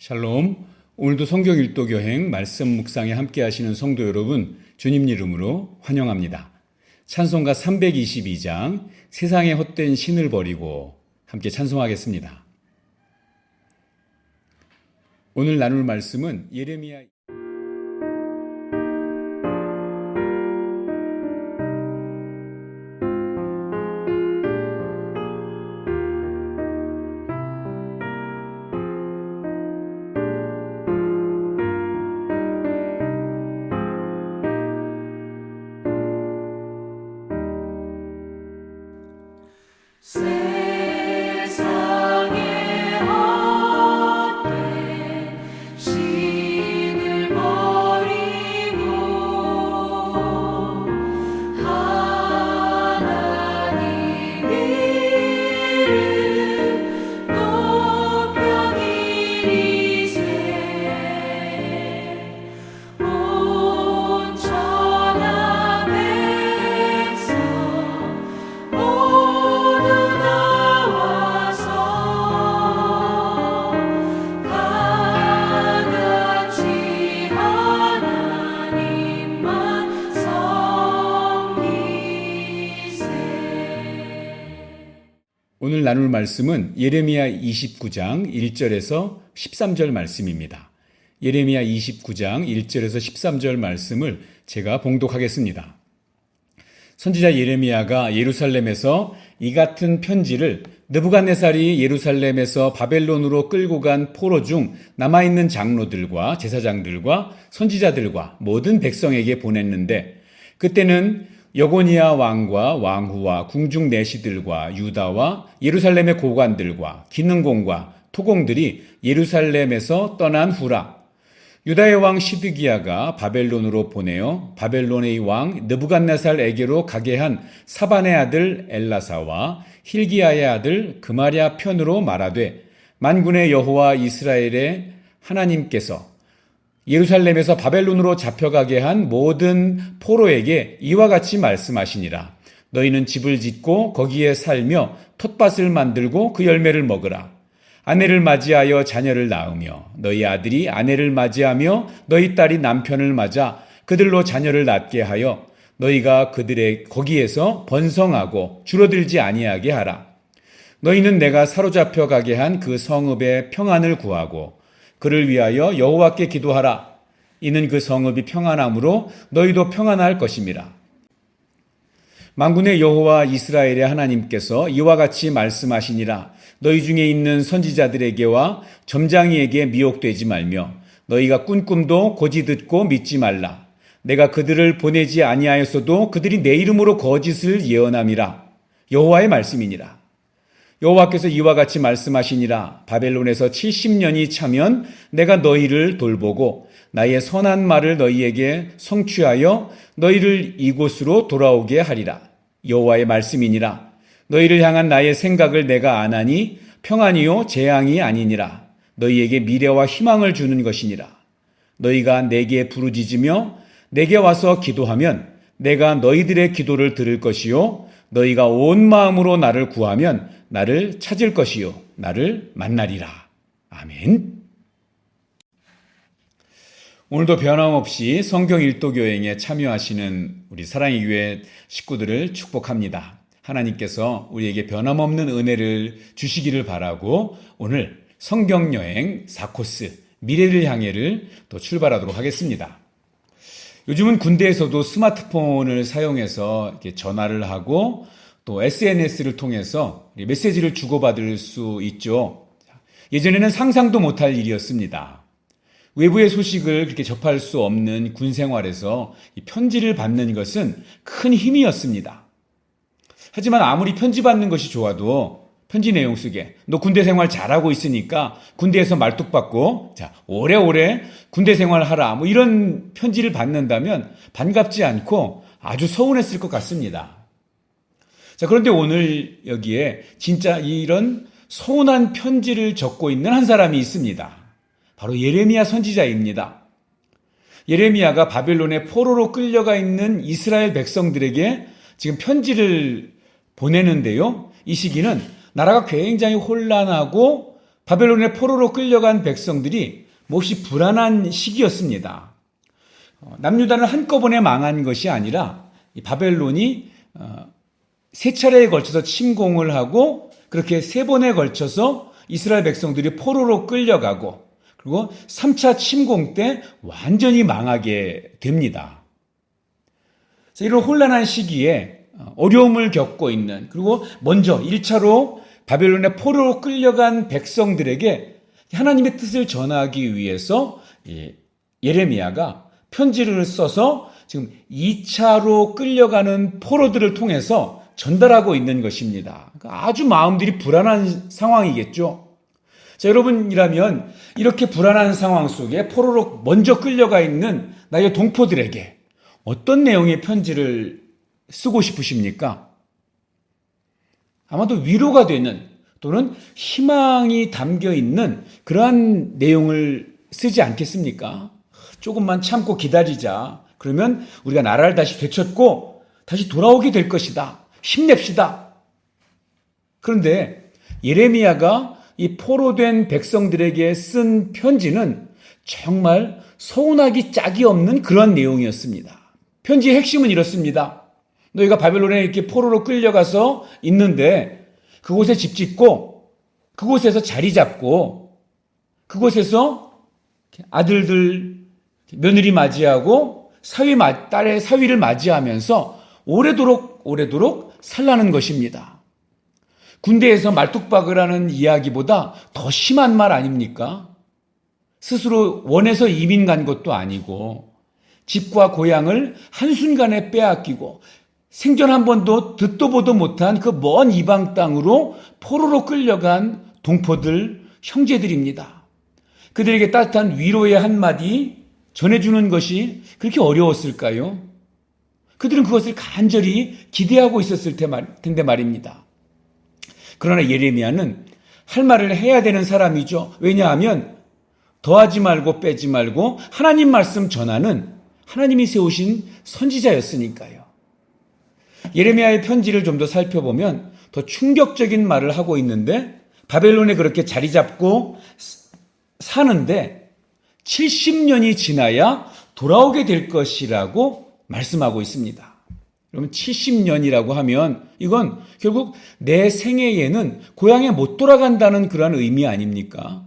샬롬. 오늘도 성경 일독 여행 말씀 묵상에 함께 하시는 성도 여러분, 주님 이름으로 환영합니다. 찬송가 322장 세상의 헛된 신을 버리고 함께 찬송하겠습니다. 오늘 나눌 말씀은 예레미야 세상의 헛된 신을 버리고 하나님 이름 높여 기리세 온 천하 백성 모두 나와서 다같이 하나님만 섬기세. 오늘 나눌 말씀은 예레미야 29장 1절에서 13절 말씀입니다. 예레미야 29장 1절에서 13절 말씀을 제가 봉독하겠습니다. 선지자 예레미야가 예루살렘에서 이 같은 편지를 느부갓네살이 예루살렘에서 바벨론으로 끌고 간 포로 중 남아있는 장로들과 제사장들과 선지자들과 모든 백성에게 보냈는데, 그때는 여고니아 왕과 왕후와 궁중 내시들과 유다와 예루살렘의 고관들과 기능공과 토공들이 예루살렘에서 떠난 후라. 유다의 왕 시드기야가 바벨론으로 보내어 바벨론의 왕 느부갓네살에게로 가게 한 사반의 아들 엘라사와 힐기야의 아들 그마랴 편으로 말하되, 만군의 여호와 이스라엘의 하나님께서 예루살렘에서 바벨론으로 잡혀가게 한 모든 포로에게 이와 같이 말씀하시니라. 너희는 집을 짓고 거기에 살며 톳밭을 만들고 그 열매를 먹으라. 아내를 맞이하여 자녀를 낳으며 너희 아들이 아내를 맞이하며 너희 딸이 남편을 맞아 그들로 자녀를 낳게 하여 너희가 그들의 거기에서 번성하고 줄어들지 아니하게 하라. 너희는 내가 사로잡혀 가게 한 그 성읍의 평안을 구하고 그를 위하여 여호와께 기도하라. 이는 그 성읍이 평안함으로 너희도 평안할 것임이라. 만군의 여호와 이스라엘의 하나님께서 이와 같이 말씀하시니라. 너희 중에 있는 선지자들에게와 점장이에게 미혹되지 말며 너희가 꾼 꿈도 고지 듣고 믿지 말라. 내가 그들을 보내지 아니하였어도 그들이 내 이름으로 거짓을 예언함이라. 여호와의 말씀이니라. 여호와께서 이와 같이 말씀하시니라. 바벨론에서 70년이 차면 내가 너희를 돌보고 나의 선한 말을 너희에게 성취하여 너희를 이곳으로 돌아오게 하리라. 여호와의 말씀이니라. 너희를 향한 나의 생각을 내가 아나니 평안이요 재앙이 아니니라. 너희에게 미래와 희망을 주는 것이니라. 너희가 내게 부르짖으며 내게 와서 기도하면 내가 너희들의 기도를 들을 것이요 너희가 온 마음으로 나를 구하면 나를 찾을 것이요 나를 만나리라. 아멘. 오늘도 변함없이 성경 일독 여행에 참여하시는 우리 사랑의 교회 식구들을 축복합니다. 하나님께서 우리에게 변함없는 은혜를 주시기를 바라고 오늘 성경 여행 4코스 미래를 향해를 또 출발하도록 하겠습니다. 요즘은 군대에서도 스마트폰을 사용해서 이렇게 전화를 하고 또 SNS를 통해서 메시지를 주고받을 수 있죠. 예전에는 상상도 못할 일이었습니다. 외부의 소식을 그렇게 접할 수 없는 군 생활에서 편지를 받는 것은 큰 힘이었습니다. 하지만 아무리 편지 받는 것이 좋아도 편지 내용 속에 너 군대 생활 잘하고 있으니까 군대에서 말뚝받고 자 오래오래 군대 생활하라 뭐 이런 편지를 받는다면 반갑지 않고 아주 서운했을 것 같습니다. 자, 그런데 오늘 여기에 진짜 이런 서운한 편지를 적고 있는 한 사람이 있습니다. 바로 예레미야 선지자입니다. 예레미야가 바벨론의 포로로 끌려가 있는 이스라엘 백성들에게 지금 편지를 보내는데요. 이 시기는 나라가 굉장히 혼란하고 바벨론의 포로로 끌려간 백성들이 몹시 불안한 시기였습니다. 남유다는 한꺼번에 망한 것이 아니라 이 바벨론이 세 차례에 걸쳐서 침공을 하고 그렇게 세 번에 걸쳐서 이스라엘 백성들이 포로로 끌려가고 그리고 3차 침공 때 완전히 망하게 됩니다. 이런 혼란한 시기에 어려움을 겪고 있는 그리고 먼저 1차로 바벨론의 포로로 끌려간 백성들에게 하나님의 뜻을 전하기 위해서 예레미야가 편지를 써서 지금 2차로 끌려가는 포로들을 통해서 전달하고 있는 것입니다. 아주 마음들이 불안한 상황이겠죠. 자, 여러분이라면 이렇게 불안한 상황 속에 포로로 먼저 끌려가 있는 나의 동포들에게 어떤 내용의 편지를 쓰고 싶으십니까? 아마도 위로가 되는 또는 희망이 담겨 있는 그러한 내용을 쓰지 않겠습니까? 조금만 참고 기다리자. 그러면 우리가 나라를 다시 되찾고 다시 돌아오게 될 것이다. 힘냅시다. 그런데 예레미야가 이 포로된 백성들에게 쓴 편지는 정말 서운하기 짝이 없는 그런 내용이었습니다. 편지의 핵심은 이렇습니다. 너희가 바벨론에 이렇게 포로로 끌려가서 있는데 그곳에 집 짓고 그곳에서 자리 잡고 그곳에서 아들들 며느리 맞이하고 딸의 사위를 맞이하면서 오래도록 살라는 것입니다. 군대에서 말뚝박을 하는 이야기보다 더 심한 말 아닙니까? 스스로 원해서 이민 간 것도 아니고 집과 고향을 한순간에 빼앗기고 생전 한 번도 듣도 보도 못한 그 먼 이방 땅으로 포로로 끌려간 동포들, 형제들입니다. 그들에게 따뜻한 위로의 한마디 전해주는 것이 그렇게 어려웠을까요? 그들은 그것을 간절히 기대하고 있었을 텐데 말입니다. 그러나 예레미야는 할 말을 해야 되는 사람이죠. 왜냐하면 더하지 말고 빼지 말고 하나님 말씀 전하는 하나님이 세우신 선지자였으니까요. 예레미야의 편지를 좀 더 살펴보면 더 충격적인 말을 하고 있는데 바벨론에 그렇게 자리 잡고 사는데 70년이 지나야 돌아오게 될 것이라고 말씀하고 있습니다. 그러면 70년이라고 하면 이건 결국 내 생애에는 고향에 못 돌아간다는 그런 의미 아닙니까?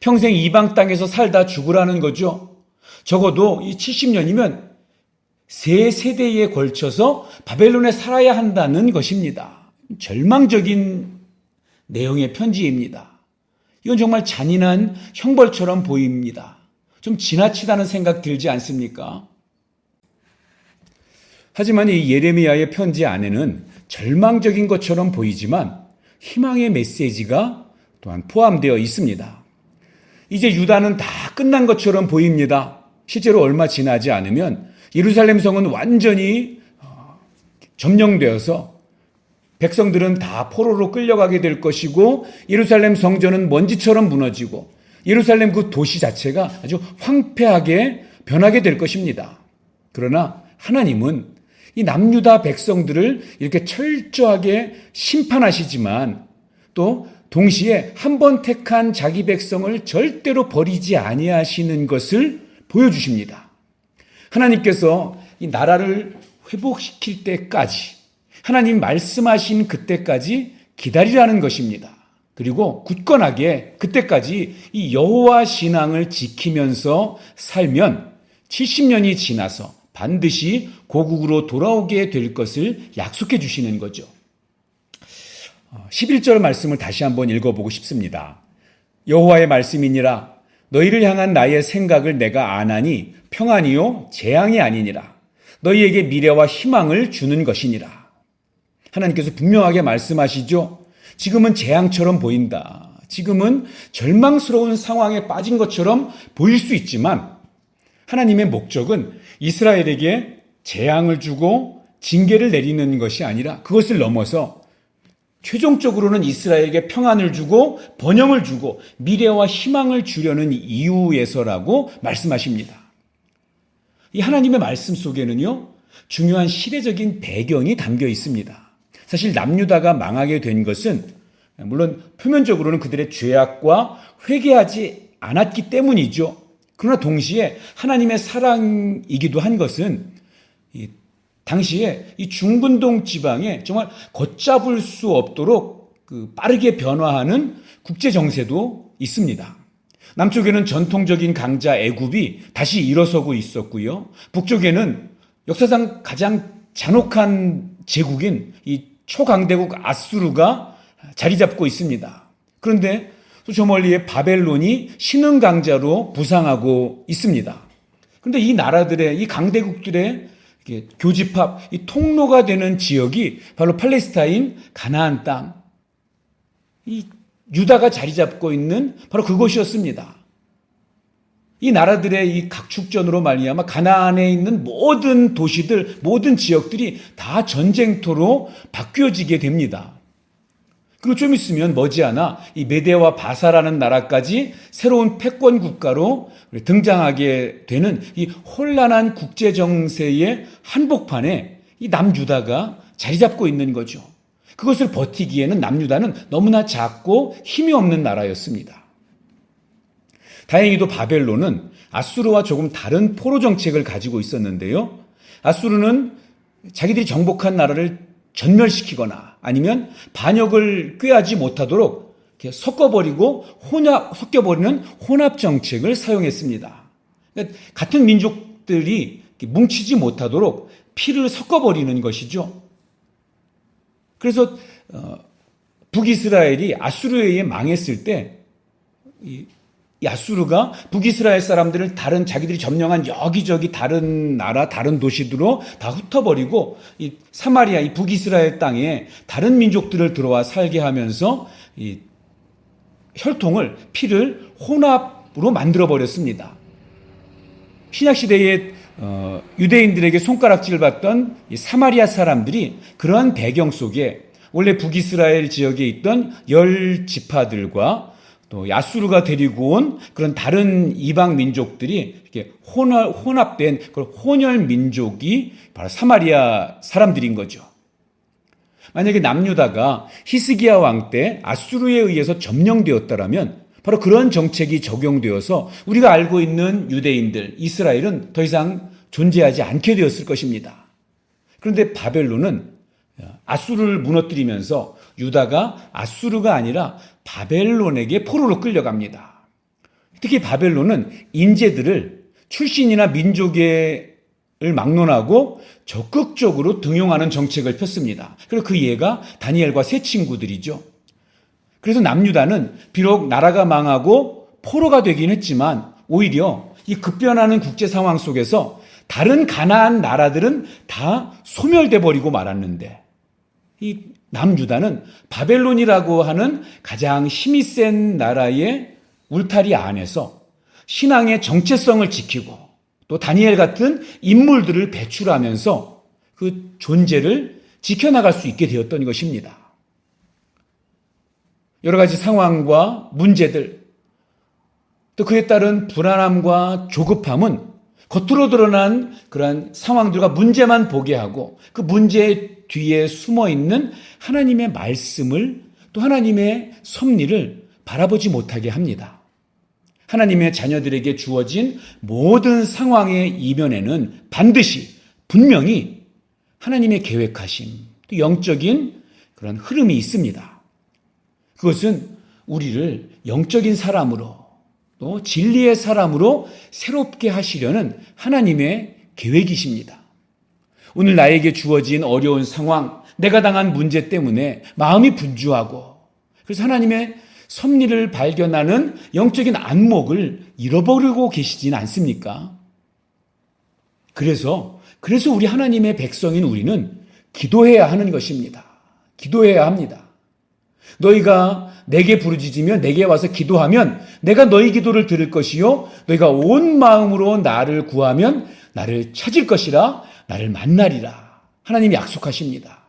평생 이방 땅에서 살다 죽으라는 거죠. 적어도 이 70년이면 세 세대에 걸쳐서 바벨론에 살아야 한다는 것입니다. 절망적인 내용의 편지입니다. 이건 정말 잔인한 형벌처럼 보입니다. 좀 지나치다는 생각 들지 않습니까? 하지만 이 예레미야의 편지 안에는 절망적인 것처럼 보이지만 희망의 메시지가 또한 포함되어 있습니다. 이제 유다는 다 끝난 것처럼 보입니다. 실제로 얼마 지나지 않으면 예루살렘 성은 완전히 점령되어서 백성들은 다 포로로 끌려가게 될 것이고 예루살렘 성전은 먼지처럼 무너지고 예루살렘 그 도시 자체가 아주 황폐하게 변하게 될 것입니다. 그러나 하나님은 이 남유다 백성들을 이렇게 철저하게 심판하시지만 또 동시에 한 번 택한 자기 백성을 절대로 버리지 아니하시는 것을 보여주십니다. 하나님께서 이 나라를 회복시킬 때까지 하나님 말씀하신 그때까지 기다리라는 것입니다. 그리고 굳건하게 그때까지 이 여호와 신앙을 지키면서 살면 70년이 지나서 반드시 고국으로 돌아오게 될 것을 약속해 주시는 거죠. 11절 말씀을 다시 한번 읽어보고 싶습니다. 여호와의 말씀이니라 너희를 향한 나의 생각을 내가 아나니 평안이요 재앙이 아니니라 너희에게 미래와 희망을 주는 것이니라. 하나님께서 분명하게 말씀하시죠. 지금은 재앙처럼 보인다. 지금은 절망스러운 상황에 빠진 것처럼 보일 수 있지만 하나님의 목적은 이스라엘에게 재앙을 주고 징계를 내리는 것이 아니라 그것을 넘어서 최종적으로는 이스라엘에게 평안을 주고 번영을 주고 미래와 희망을 주려는 이유에서라고 말씀하십니다. 이 하나님의 말씀 속에는요, 중요한 시대적인 배경이 담겨 있습니다. 사실 남유다가 망하게 된 것은 물론 표면적으로는 그들의 죄악과 회개하지 않았기 때문이죠. 그러나 동시에 하나님의 사랑이기도 한 것은 당시에 이 중근동 지방에 정말 걷잡을 수 없도록 빠르게 변화하는 국제 정세도 있습니다. 남쪽에는 전통적인 강자 애굽이 다시 일어서고 있었고요. 북쪽에는 역사상 가장 잔혹한 제국인 이 초강대국 아수르가 자리 잡고 있습니다. 그런데 또 저 멀리에 바벨론이 신흥 강자로 부상하고 있습니다. 그런데 이 나라들의, 이 강대국들의 교집합, 이 통로가 되는 지역이 바로 팔레스타인 가나안 땅, 이 유다가 자리 잡고 있는 바로 그곳이었습니다. 이 나라들의 이 각축전으로 말미암아 가나안에 있는 모든 도시들, 모든 지역들이 다 전쟁터로 바뀌어지게 됩니다. 그리고 좀 있으면 머지않아 이 메대와 바사라는 나라까지 새로운 패권 국가로 등장하게 되는 이 혼란한 국제 정세의 한복판에 이 남유다가 자리 잡고 있는 거죠. 그것을 버티기에는 남유다는 너무나 작고 힘이 없는 나라였습니다. 다행히도 바벨론은 아수르와 조금 다른 포로 정책을 가지고 있었는데요. 아수르는 자기들이 정복한 나라를 전멸시키거나 아니면 반역을 꾀하지 못하도록 이렇게 섞여버리는 혼합 정책을 사용했습니다. 그러니까 같은 민족들이 뭉치지 못하도록 피를 섞어버리는 것이죠. 그래서 북이스라엘이 아수르에 의해 망했을 때 이 아수르가 북이스라엘 사람들을 다른 자기들이 점령한 여기저기 다른 나라, 다른 도시들로 다 흩어버리고 이 사마리아, 이 북이스라엘 땅에 다른 민족들을 들어와 살게 하면서 이 혈통을, 피를 혼합으로 만들어 버렸습니다. 신약 시대에 유대인들에게 손가락질을 받던 이 사마리아 사람들이 그러한 배경 속에 원래 북이스라엘 지역에 있던 10지파들과 또 아수르가 데리고 온 그런 다른 이방 민족들이 이렇게 혼합된 그런 혼혈 민족이 바로 사마리아 사람들인 거죠. 만약에 남유다가 히스기야 왕 때 아수르에 의해서 점령되었다라면 바로 그런 정책이 적용되어서 우리가 알고 있는 유대인들, 이스라엘은 더 이상 존재하지 않게 되었을 것입니다. 그런데 바벨론은 아수르를 무너뜨리면서 유다가 아수르가 아니라 바벨론에게 포로로 끌려갑니다. 특히 바벨론은 인재들을 출신이나 민족을 막론하고 적극적으로 등용하는 정책을 폈습니다. 그리고 그 예가 다니엘과 세 친구들이죠. 그래서 남유다는 비록 나라가 망하고 포로가 되긴 했지만 오히려 이 급변하는 국제 상황 속에서 다른 가나안 나라들은 다 소멸돼 버리고 말았는데 이 남유다는 바벨론이라고 하는 가장 힘이 센 나라의 울타리 안에서 신앙의 정체성을 지키고 또 다니엘 같은 인물들을 배출하면서 그 존재를 지켜나갈 수 있게 되었던 것입니다. 여러 가지 상황과 문제들, 또 그에 따른 불안함과 조급함은 겉으로 드러난 그러한 상황들과 문제만 보게 하고 그 문제 뒤에 숨어 있는 하나님의 말씀을 또 하나님의 섭리를 바라보지 못하게 합니다. 하나님의 자녀들에게 주어진 모든 상황의 이면에는 반드시 분명히 하나님의 계획하심, 또 영적인 그런 흐름이 있습니다. 그것은 우리를 영적인 사람으로 또 진리의 사람으로 새롭게 하시려는 하나님의 계획이십니다. 오늘 나에게 주어진 어려운 상황, 내가 당한 문제 때문에 마음이 분주하고 그래서 하나님의 섭리를 발견하는 영적인 안목을 잃어버리고 계시진 않습니까? 그래서 우리 하나님의 백성인 우리는 기도해야 하는 것입니다. 기도해야 합니다. 너희가 내게 부르짖으며 내게 와서 기도하면 내가 너희 기도를 들을 것이요 너희가 온 마음으로 나를 구하면 나를 찾을 것이라 나를 만나리라. 하나님이 약속하십니다.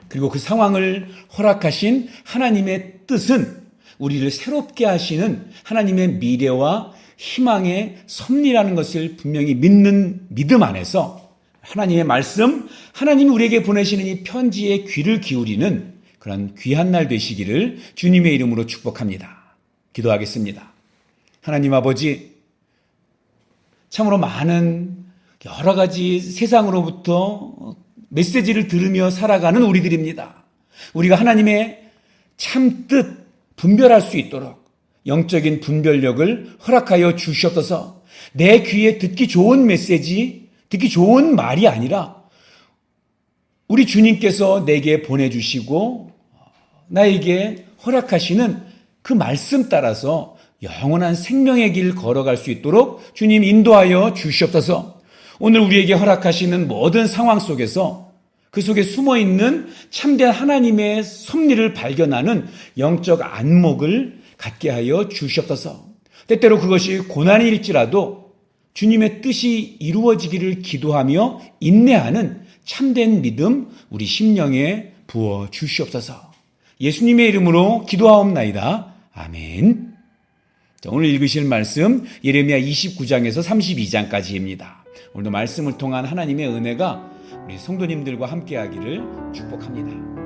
그리고 그 상황을 허락하신 하나님의 뜻은 우리를 새롭게 하시는 하나님의 미래와 희망의 섭리라는 것을 분명히 믿는 믿음 안에서 하나님의 말씀, 하나님이 우리에게 보내시는 이 편지에 귀를 기울이는 그런 귀한 날 되시기를 주님의 이름으로 축복합니다. 기도하겠습니다. 하나님 아버지, 참으로 많은 여러 가지 세상으로부터 메시지를 들으며 살아가는 우리들입니다. 우리가 하나님의 참 뜻 분별할 수 있도록 영적인 분별력을 허락하여 주시옵소서. 내 귀에 듣기 좋은 메시지, 듣기 좋은 말이 아니라 우리 주님께서 내게 보내주시고 나에게 허락하시는 그 말씀 따라서 영원한 생명의 길 걸어갈 수 있도록 주님 인도하여 주시옵소서. 오늘 우리에게 허락하시는 모든 상황 속에서 그 속에 숨어있는 참된 하나님의 섭리를 발견하는 영적 안목을 갖게 하여 주시옵소서. 때때로 그것이 고난일지라도 주님의 뜻이 이루어지기를 기도하며 인내하는 참된 믿음 우리 심령에 부어 주시옵소서. 예수님의 이름으로 기도하옵나이다. 아멘. 오늘 읽으실 말씀 예레미야 29장에서 32장까지입니다. 오늘도 말씀을 통한 하나님의 은혜가 우리 성도님들과 함께하기를 축복합니다.